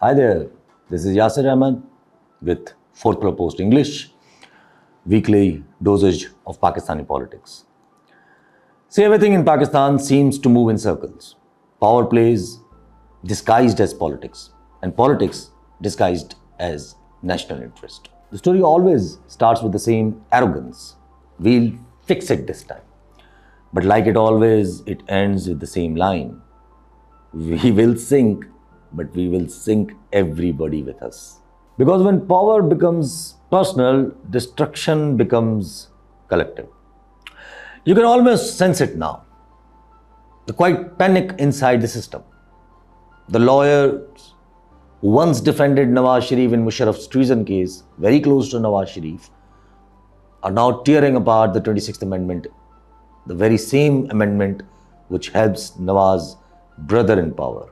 Hi there, this is Yasir Ahmed with Fourth Floor Post English, weekly dosage of Pakistani politics. See, everything in Pakistan seems to move in circles. Power plays disguised as politics, and politics disguised as national interest. The story always starts with the same arrogance. We'll fix it this time. But like it always, it ends with the same line. We will sink, but we will sink everybody with us. Because when power becomes personal, destruction becomes collective. You can almost sense it now. The quiet panic inside the system. The lawyers who once defended Nawaz Sharif in Musharraf's treason case, very close to Nawaz Sharif, are now tearing apart the 26th Amendment, the very same amendment which helps Nawaz's brother in power.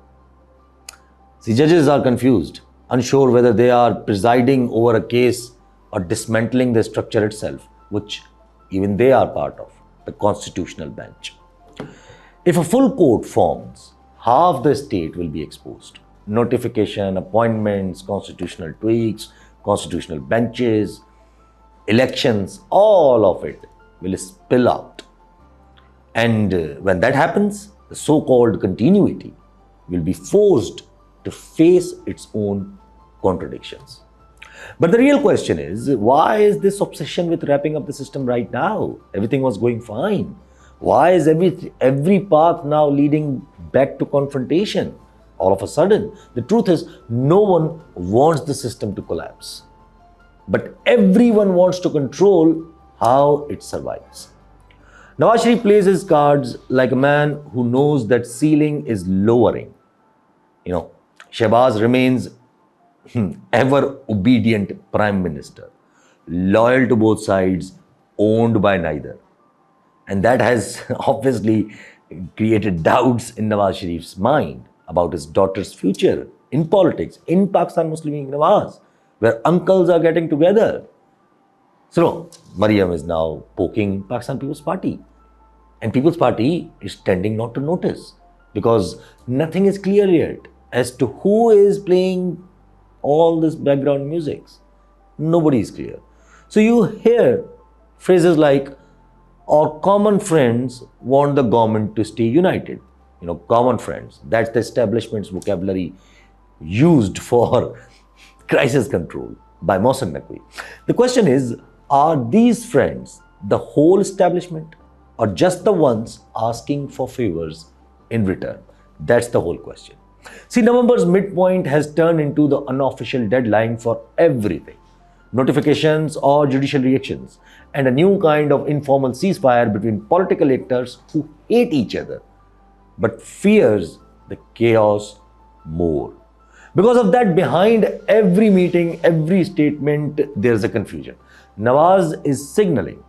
See, judges are confused, unsure whether they are presiding over a case or dismantling the structure itself, which even they are part of, the constitutional bench. If a full court forms, half the state will be exposed. Notification, appointments, constitutional tweaks, constitutional benches, elections, all of it will spill out. And when that happens, the so-called continuity will be forced to face its own contradictions. But the real question is, why is this obsession with wrapping up the system right now? Everything was going fine. Why is every path now leading back to confrontation? All of a sudden, the truth is, no one wants the system to collapse. But everyone wants to control how it survives. Nawaz Sharif plays his cards like a man who knows that ceiling is lowering. Shahbaz remains ever obedient Prime Minister, loyal to both sides, owned by neither. And that has obviously created doubts in Nawaz Sharif's mind about his daughter's future in politics, in Pakistan Muslim League Nawaz, where uncles are getting together. So, Mariam is now poking Pakistan People's Party. And People's Party is tending not to notice because nothing is clear yet as to who is playing all this background music. Nobody is clear. So you hear phrases like, our common friends want the government to stay united. Common friends. That's the establishment's vocabulary used for crisis control by Mohsen Naqvi. The question is, are these friends the whole establishment or just the ones asking for favors in return? That's the whole question. See, November's midpoint has turned into the unofficial deadline for everything. Notifications or judicial reactions, and a new kind of informal ceasefire between political actors who hate each other but fears the chaos more. Because of that, behind every meeting, every statement, there's a confusion. Nawaz is signaling,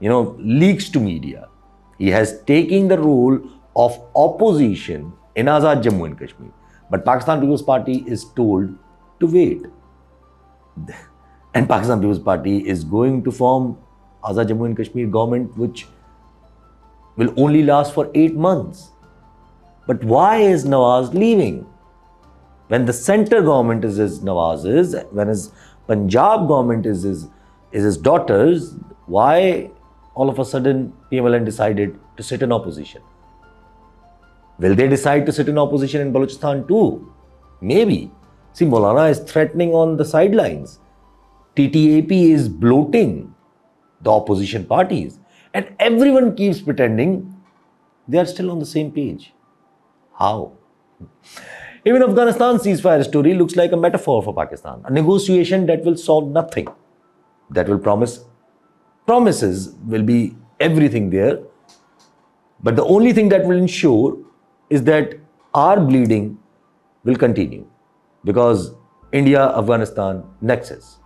leaks to media. He has taken the role of opposition in Azad Jammu and Kashmir. But Pakistan People's Party is told to wait. And Pakistan People's Party is going to form Azad Jammu and Kashmir government, which will only last for 8 months. But why is Nawaz leaving? When the center government is Nawaz's, when his Punjab government is his daughter's, why all of a sudden PML-N decided to sit in opposition? Will they decide to sit in opposition in Balochistan too? Maybe. See, Maulana is threatening on the sidelines. TTAP is bloating the opposition parties. And everyone keeps pretending they are still on the same page. How? Even Afghanistan's ceasefire story looks like a metaphor for Pakistan. A negotiation that will solve nothing. That will promises will be everything there. But the only thing that will ensure is that our bleeding will continue. Because India-Afghanistan nexus.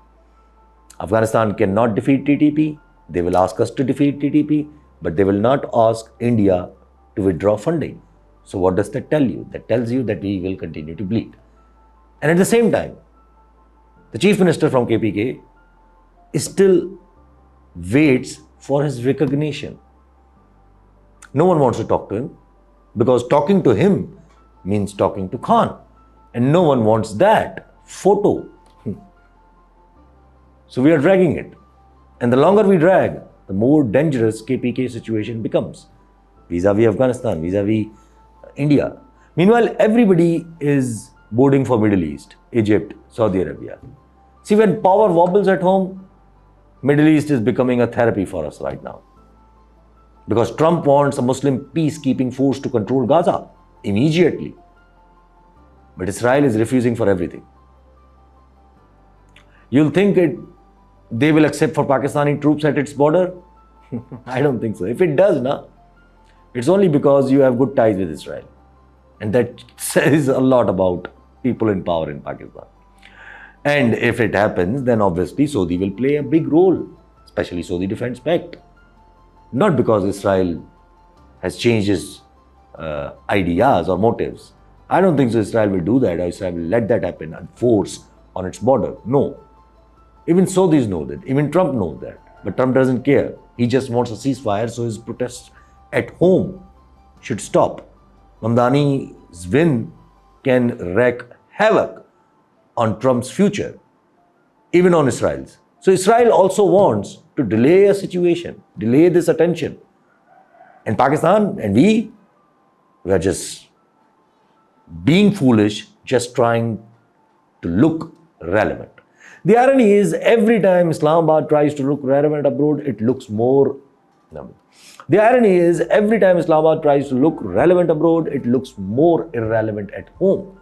Afghanistan cannot defeat TTP. They will ask us to defeat TTP, but they will not ask India to withdraw funding. So what does that tell you? That tells you that we will continue to bleed. And at the same time, the Chief Minister from KPK still waits for his recognition. No one wants to talk to him because talking to him means talking to Khan. And no one wants that photo. So we are dragging it. And the longer we drag, the more dangerous KPK situation becomes. Vis-a-vis Afghanistan, vis-a-vis India. Meanwhile, everybody is boarding for Middle East, Egypt, Saudi Arabia. See, when power wobbles at home, Middle East is becoming a therapy for us right now. Because Trump wants a Muslim peacekeeping force to control Gaza immediately. But Israel is refusing for everything. You'll think they will accept for Pakistani troops at its border? I don't think so. If it does, it's only because you have good ties with Israel. And that says a lot about people in power in Pakistan. And if it happens, then obviously Saudi will play a big role, especially Saudi Defense Pact. Not because Israel has changed its ideas or motives. I don't think so Israel will do that, or Israel will let that happen and force on its border. No. Even Saudis know that. Even Trump knows that. But Trump doesn't care. He just wants a ceasefire, so his protests at home should stop. Mamdani's win can wreak havoc on Trump's future, even on Israel's. So Israel also wants to delay a situation, delay this attention. And Pakistan and we are just being foolish, just trying to look relevant. The irony is, every time Islamabad tries to look relevant abroad, it looks more. The irony is, every time Islamabad tries to look relevant abroad, it looks more irrelevant at home.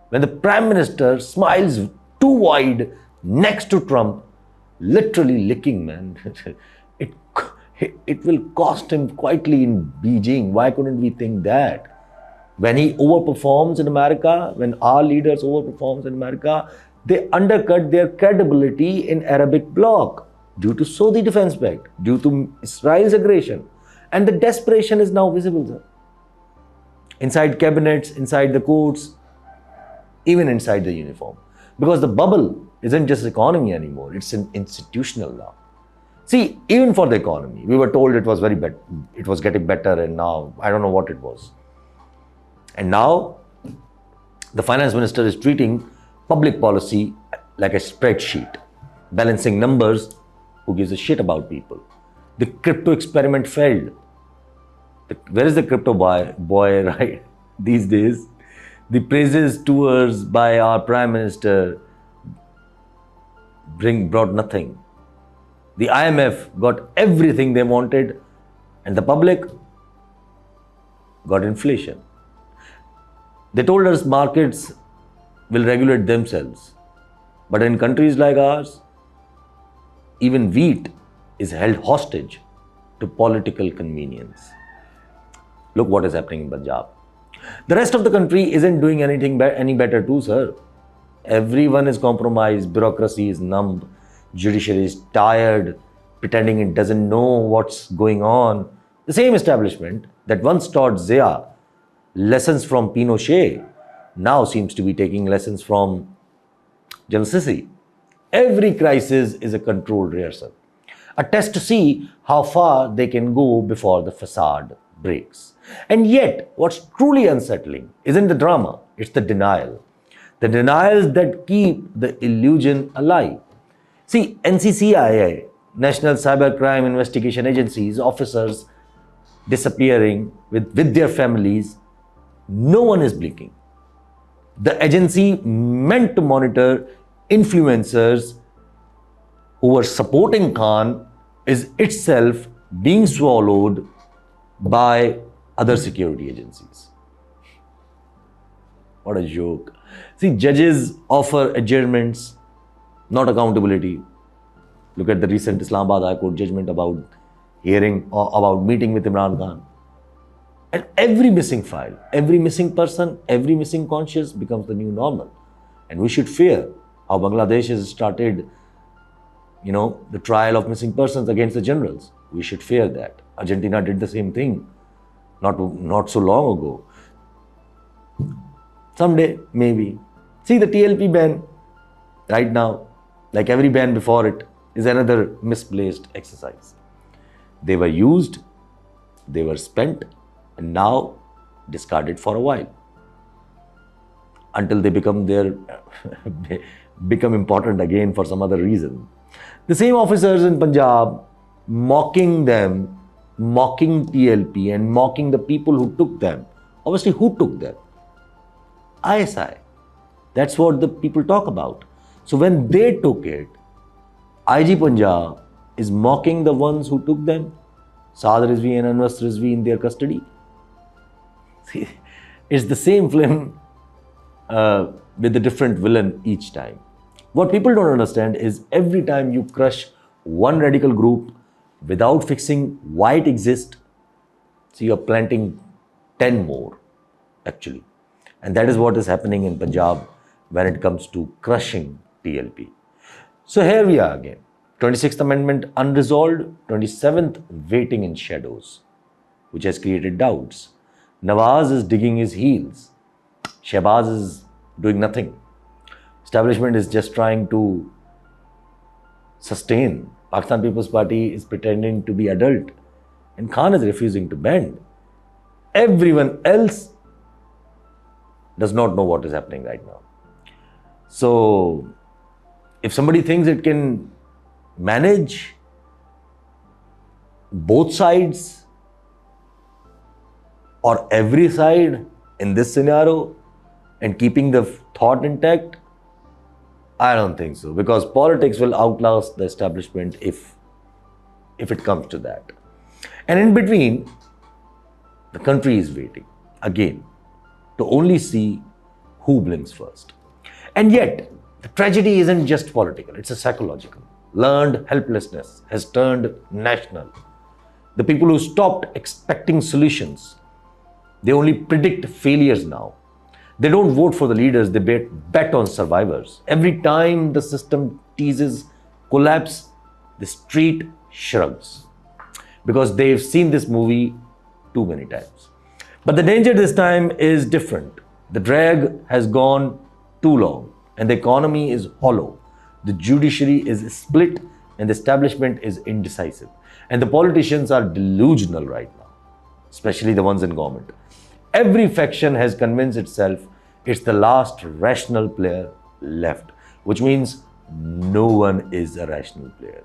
When the Prime Minister smiles too wide next to Trump, literally licking, man, it will cost him quietly in Beijing. Why couldn't we think that? When he overperforms in America, when our leaders overperforms in America, they undercut their credibility in Arabic bloc due to Saudi Defense Pact, due to Israel's aggression. And the desperation is now visible, sir. Inside cabinets, inside the courts, even inside the uniform. Because the bubble isn't just economy anymore, it's an institutional now. See, even for the economy, we were told it was very bad, it was getting better, and now, I don't know what it was. And now, the finance minister is treating public policy like a spreadsheet, balancing numbers. Who gives a shit about people? The crypto experiment failed. Where is the crypto boy right these days? The praises tours by our Prime Minister brought nothing. The IMF got everything they wanted, and the public got inflation. They told us markets will regulate themselves. But in countries like ours, even wheat is held hostage to political convenience. Look what is happening in Punjab. The rest of the country isn't doing anything any better too, sir. Everyone is compromised, bureaucracy is numb, judiciary is tired, pretending it doesn't know what's going on. The same establishment that once taught Zia lessons from Pinochet now seems to be taking lessons from General Sisi. Every crisis is a controlled rehearsal, a test to see how far they can go before the facade breaks. And yet, what's truly unsettling isn't the drama, it's the denial. The denials that keep the illusion alive. See, NCCIA, National Cybercrime Investigation Agency's officers disappearing with their families, no one is blinking. The agency meant to monitor influencers who were supporting Khan is itself being swallowed by other security agencies. What a joke. See, judges offer adjournments, not accountability. Look at the recent Islamabad High Court judgment about hearing or about meeting with Imran Khan. And every missing file, every missing person, every missing conscience becomes the new normal. And we should fear how Bangladesh has started, the trial of missing persons against the generals. We should fear that. Argentina did the same thing not so long ago. Someday, maybe. See, the TLP ban right now, like every ban before it, is another misplaced exercise. They were used, they were spent, and now discarded for a while. until they become important again for some other reason. The same officers in Punjab mocking them, mocking TLP and mocking the people who took them. Obviously, who took them? ISI. That's what the people talk about. So when they took it, IG Punjab is mocking the ones who took them, Saad Rizvi and Anwar Rizvi in their custody. See, it's the same film with a different villain each time. What people don't understand is every time you crush one radical group without fixing why it exists, so you're planting 10 more, actually. And that is what is happening in Punjab when it comes to crushing TLP. So here we are again. 26th Amendment unresolved, 27th waiting in shadows, which has created doubts. Nawaz is digging his heels. Shahbaz is doing nothing. Establishment is just trying to sustain. Pakistan People's Party is pretending to be adult. And Khan is refusing to bend. Everyone else does not know what is happening right now. So, if somebody thinks it can manage both sides or every side in this scenario and keeping the thought intact, I don't think so, because politics will outlast the establishment if it comes to that. And in between, the country is waiting again to only see who blinks first. And yet, the tragedy isn't just political, it's a psychological. Learned helplessness has turned national. The people who stopped expecting solutions, they only predict failures now. They don't vote for the leaders, they bet on survivors. Every time the system teases collapse, the street shrugs. Because they've seen this movie too many times. But the danger this time is different. The drag has gone too long and the economy is hollow. The judiciary is split and the establishment is indecisive. And the politicians are delusional right now, especially the ones in government. Every faction has convinced itself it's the last rational player left, which means no one is a rational player.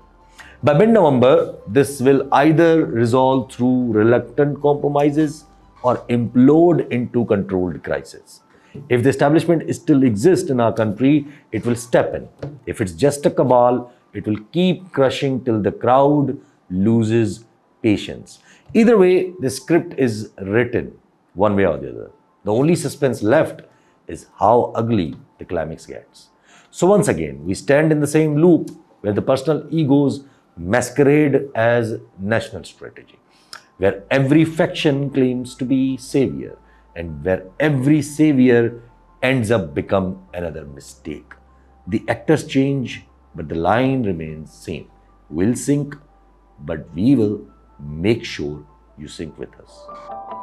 By mid-November, this will either resolve through reluctant compromises or implode into controlled crisis. If the establishment still exists in our country, it will step in. If it's just a cabal, it will keep crushing till the crowd loses patience. Either way, the script is written one way or the other. The only suspense left is how ugly the climax gets. So once again, we stand in the same loop where the personal egos masquerade as national strategy, where every faction claims to be savior and where every savior ends up become another mistake. The actors change, but the line remains same. We'll sink, but we will make sure you sink with us.